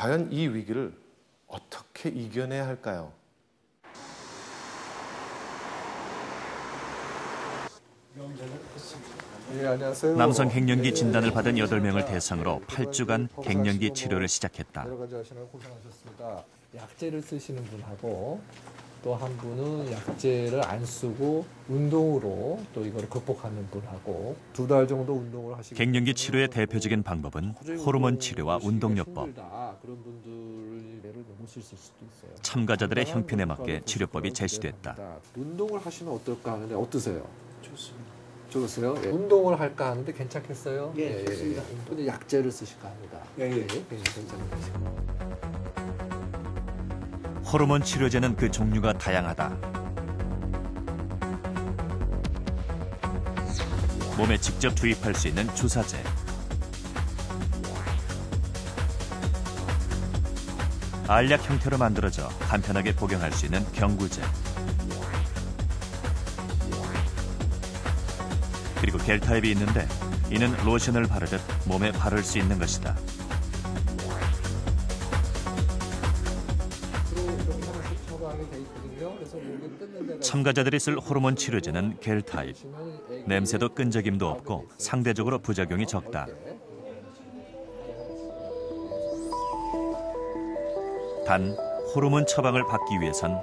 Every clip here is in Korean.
과연 이 위기를 어떻게 이겨내야 할까요? 네, 안녕하세요. 남성 갱년기 진단을 받은 8명을 대상으로 8주간 갱년기 치료를 시작했다. 여러 가지 하시느라 고생하셨습니다. 약제를 쓰시는 분하고 또 한 분은 약제를 안 쓰고 운동으로 또 이걸 극복하는 분하고 2달 정도 운동을 하시고 갱년기 치료의 대표적인 방법은 호르몬 치료와 운동요법. 그런 분들을 못 쓰실 수도 있어요. 참가자들의 형편에 맞게 치료법이 제시됐다. 운동을 하시면 어떨까 하는데 어떠세요? 좋으세요? 예. 운동을 할까 하는데 괜찮겠어요? 예, 좋습니다. 근데 약제를 쓰실까 합니다. 예. 괜찮으세요? 호르몬 치료제는 그 종류가 다양하다. 몸에 직접 투입할 수 있는 주사제. 알약 형태로 만들어져 간편하게 복용할 수 있는 경구제. 그리고 겔 타입이 있는데 이는 로션을 바르듯 몸에 바를 수 있는 것이다. 참가자들이 쓸 호르몬 치료제는 겔 타입. 냄새도 끈적임도 없고 상대적으로 부작용이 적다. 단 호르몬 처방을 받기 위해선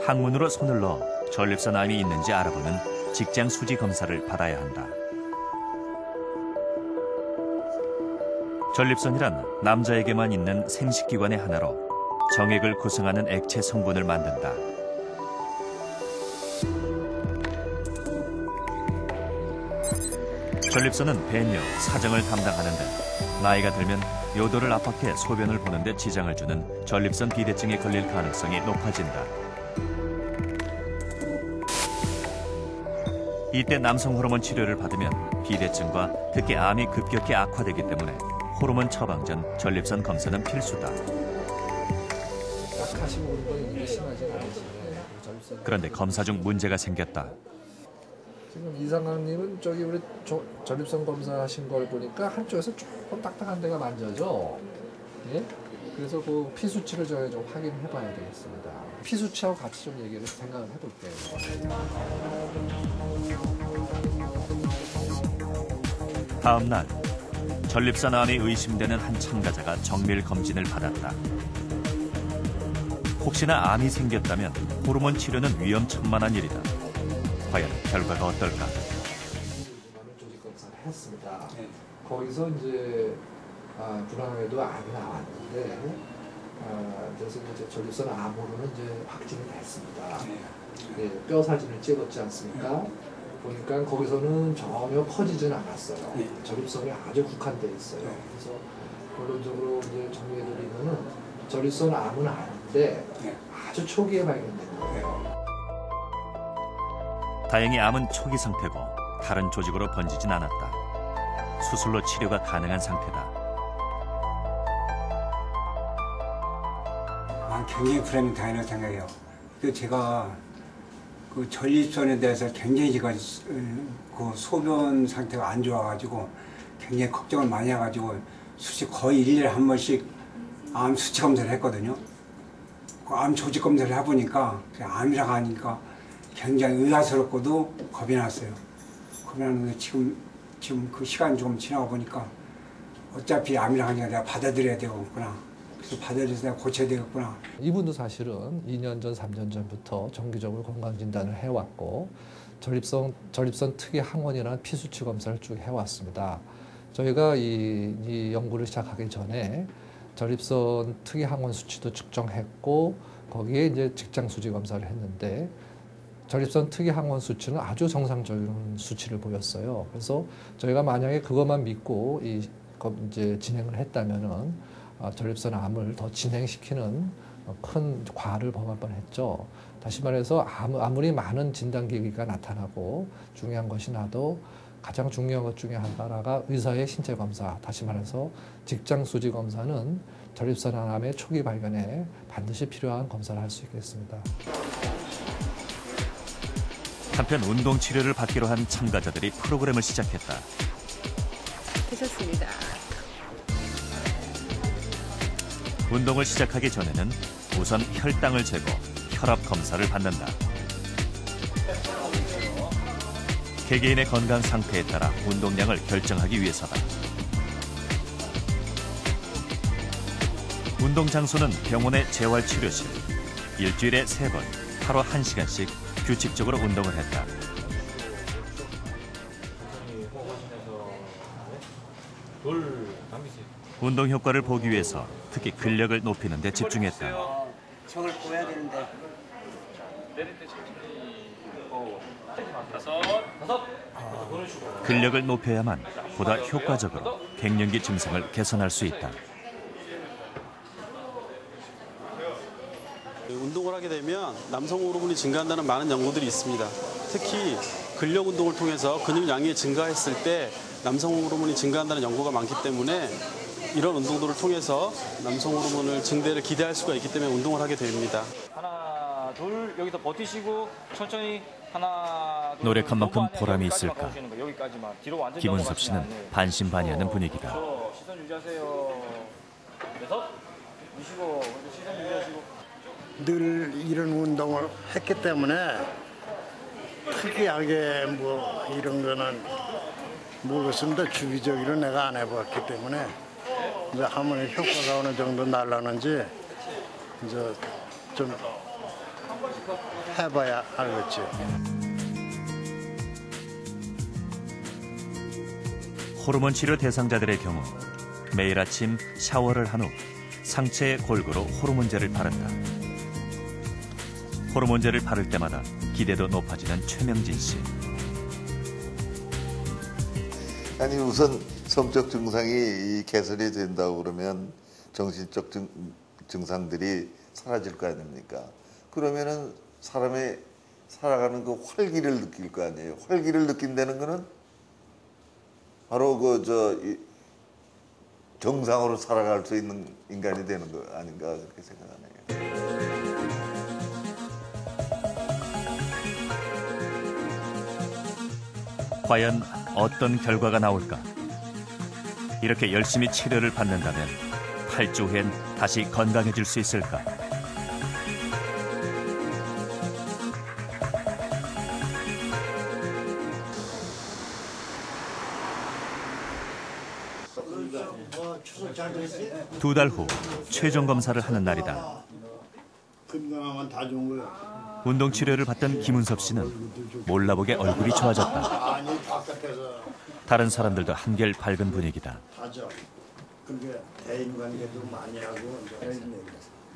항문으로 손을 넣어 전립선 암이 있는지 알아보는 직장 수지 검사를 받아야 한다. 전립선이란 남자에게만 있는 생식기관의 하나로 정액을 구성하는 액체 성분을 만든다. 전립선은 배뇨, 사정을 담당하는데 나이가 들면 요도를 압박해 소변을 보는데 지장을 주는 전립선 비대증에 걸릴 가능성이 높아진다. 이때 남성 호르몬 치료를 받으면 비대증과 특히 암이 급격히 악화되기 때문에 호르몬 처방 전 전립선 검사는 필수다. 약하신 분들은 심하지 않으시네. 그런데 검사 중 문제가 생겼다. 지금 이상학님은 저기 우리 전립선 검사하신 걸 보니까 한쪽에서 조금 딱딱한 데가 만져져. 예? 그래서 그 피 수치를 저희 좀 확인해 봐야 되겠습니다. 피 수치하고 같이 좀 얘기를 생각을 해볼게요. 다음 날 전립선 암이 의심되는 한 참가자가 정밀 검진을 받았다. 혹시나 암이 생겼다면 호르몬 치료는 위험천만한 일이다. 과연 결과가 어떨까? 조직 검사를 했습니다. 거기서 이제 불안에도 암이 나왔는데 그래서 이제 전립선 암으로는 이제 확진이 됐습니다. 네, 뼈 사진을 찍었지 않습니까? 보니까 거기서는 전혀 퍼지진 않았어요. 전립선이 아주 국한돼 있어요. 그래서 결론적으로 이제 정리해드리면은 전립선 암은 아닌데 아주 초기에 발견된 거예요. 다행히 암은 초기 상태고 다른 조직으로 번지진 않았다. 수술로 치료가 가능한 상태다. 굉장히 불안이 당연한 생각이에요. 제가 그 전립선에 대해서 굉장히 제가 그 소변 상태가 안 좋아가지고 굉장히 걱정을 많이 해가지고 거의 1년에 한 번씩 암 수치 검사를 했거든요. 그 암 조직 검사를 해보니까 암이라고 하니까 굉장히 의아스럽고도 겁이 났어요. 겁이 났는데 지금 그 시간이 좀 지나고 보니까 어차피 암이라고 하니까 내가 받아들여야 되겠구나. 그래서 받아들여서 내가 고쳐야 되겠구나. 이분도 사실은 2년 전, 3년 전부터 정기적으로 건강진단을 해왔고 전립선 특이 항원이라는 피수치 검사를 쭉 해왔습니다. 저희가 이 연구를 시작하기 전에 전립선 특이 항원 수치도 측정했고 거기에 이제 직장 수지 검사를 했는데 전립선 특이 항원 수치는 아주 정상적인 수치를 보였어요. 그래서 저희가 만약에 그것만 믿고 이제 진행을 했다면은 전립선 암을 더 진행시키는 큰 과를 범할 뻔했죠. 다시 말해서 아무리 많은 진단기기가 나타나고 중요한 것이 나도 가장 중요한 것 중에 하나가 의사의 신체 검사, 다시 말해서 직장 수지 검사는 전립선 암의 초기 발견에 반드시 필요한 검사를 할 수 있겠습니다. 한편 운동 치료를 받기로 한 참가자들이 프로그램을 시작했다. 되셨습니다. 운동을 시작하기 전에는 우선 혈당을 재고 혈압 검사를 받는다. 개개인의 건강 상태에 따라 운동량을 결정하기 위해서다. 운동 장소는 병원의 재활치료실. 일주일에 3번, 하루 1시간씩 규칙적으로 운동을 했다. 운동 효과를 보기 위해서 특히 근력을 높이는 데 집중했다. 저걸 보여야 되는데. 근력을 높여야만 보다 효과적으로 갱년기 증상을 개선할 수 있다. 운동을 하게 되면 남성 호르몬이 증가한다는 많은 연구들이 있습니다. 특히 근력 운동을 통해서 근육량이 증가했을 때 남성 호르몬이 증가한다는 연구가 많기 때문에 이런 운동들을 통해서 남성 호르몬을 증대를 기대할 수가 있기 때문에 운동을 하게 됩니다. 하나, 둘, 여기서 버티시고 천천히 하나, 둘. 노력한 만큼 보람이 있을까? 여기까지만. 뒤로 완전 김은섭 씨는 반신반의하는 분위기다. 시선 유지하세요. 6, 미시고 시선 유지하시고. 늘 이런 운동을 했기 때문에 특이하게 뭐 이런 거는 모르겠습니다. 주기적으로 내가 안 해봤기 때문에 이제 하면 효과가 어느 정도 날라는지 이제 좀 해봐야 알겠죠. 호르몬 치료 대상자들의 경우 매일 아침 샤워를 한 후 상체에 골고루 호르몬제를 바른다. 호르몬제를 바를 때마다 기대도 높아지는 최명진 씨. 아니 우선 성적 증상이 개선이 된다고 그러면 정신적 증상들이 사라질 거 아닙니까? 그러면은 사람의 살아가는 그 활기를 느낄 거 아니에요. 활기를 느낀다는 거는 바로 정상으로 살아갈 수 있는 인간이 되는 거 아닌가 그렇게 생각하네요. 과연 어떤 결과가 나올까? 이렇게 열심히 치료를 받는다면 8주 후엔 다시 건강해질 수 있을까? 두 달 후 최종 검사를 하는 날이다. 건강하면 다 좋은 거야. 운동 치료를 받던 김은섭 씨는 몰라보게 얼굴이 좋아졌다. 아니 바깥에서 다른 사람들도 한결 밝은 분위기다. 하죠. 그게 대인관계도 많이 하고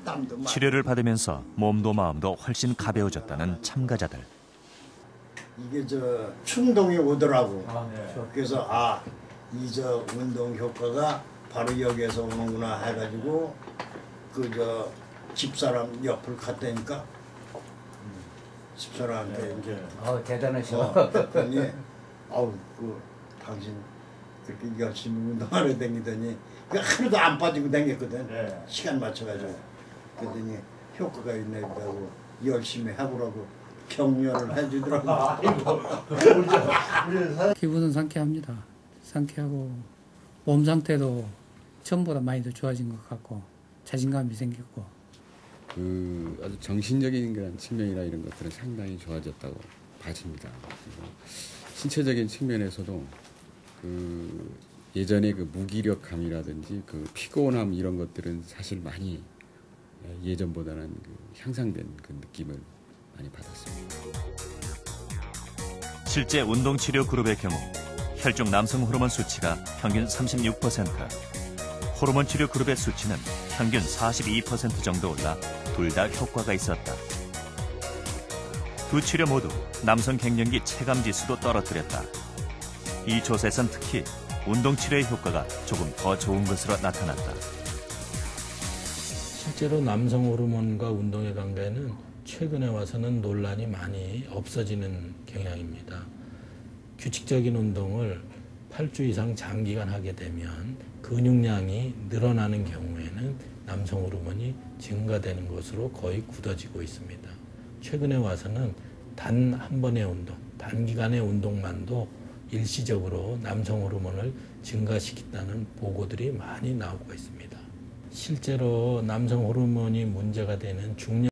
땀도 많이. 치료를 받으면서 몸도 마음도 훨씬 가벼워졌다는 참가자들. 이게 충동이 오더라고. 그래서 이 운동 효과가 바로 여기에서 오는구나 해가지고 집사람 옆을 갔다니까 집사람한테 이제 대단하셔. 그랬더니 당신 그렇게 열심히 운동하러 다니더니 하루도 안 빠지고 다녔거든. 시간 맞춰가지고. 그랬더니 효과가 있네 하고 열심히 해보라고 격려를 해주더라고. 기분은 상쾌합니다. 상쾌하고 몸 상태도 전보다 많이 더 좋아진 것 같고 자신감이 생겼고 아주 정신적인 그런 측면이나 이런 것들은 상당히 좋아졌다고 봐집니다. 그리고 신체적인 측면에서도 예전의 무기력함이라든지 피곤함 이런 것들은 사실 많이 예전보다는 향상된 느낌을 많이 받았습니다. 실제 운동치료 그룹의 경우 혈중 남성 호르몬 수치가 평균 36%, 호르몬 치료 그룹의 수치는 평균 42% 정도 올라 둘 다 효과가 있었다. 두 치료 모두 남성 갱년기 체감 지수도 떨어뜨렸다. 이 조사에선 특히 운동 치료의 효과가 조금 더 좋은 것으로 나타났다. 실제로 남성 호르몬과 운동의 관계는 최근에 와서는 논란이 많이 없어지는 경향입니다. 규칙적인 운동을 8주 이상 장기간 하게 되면 근육량이 늘어나는 경우에는 남성 호르몬이 증가되는 것으로 거의 굳어지고 있습니다. 최근에 와서는 단 한 번의 운동, 단기간의 운동만도 일시적으로 남성 호르몬을 증가시킨다는 보고들이 많이 나오고 있습니다. 실제로 남성 호르몬이 문제가 되는 중년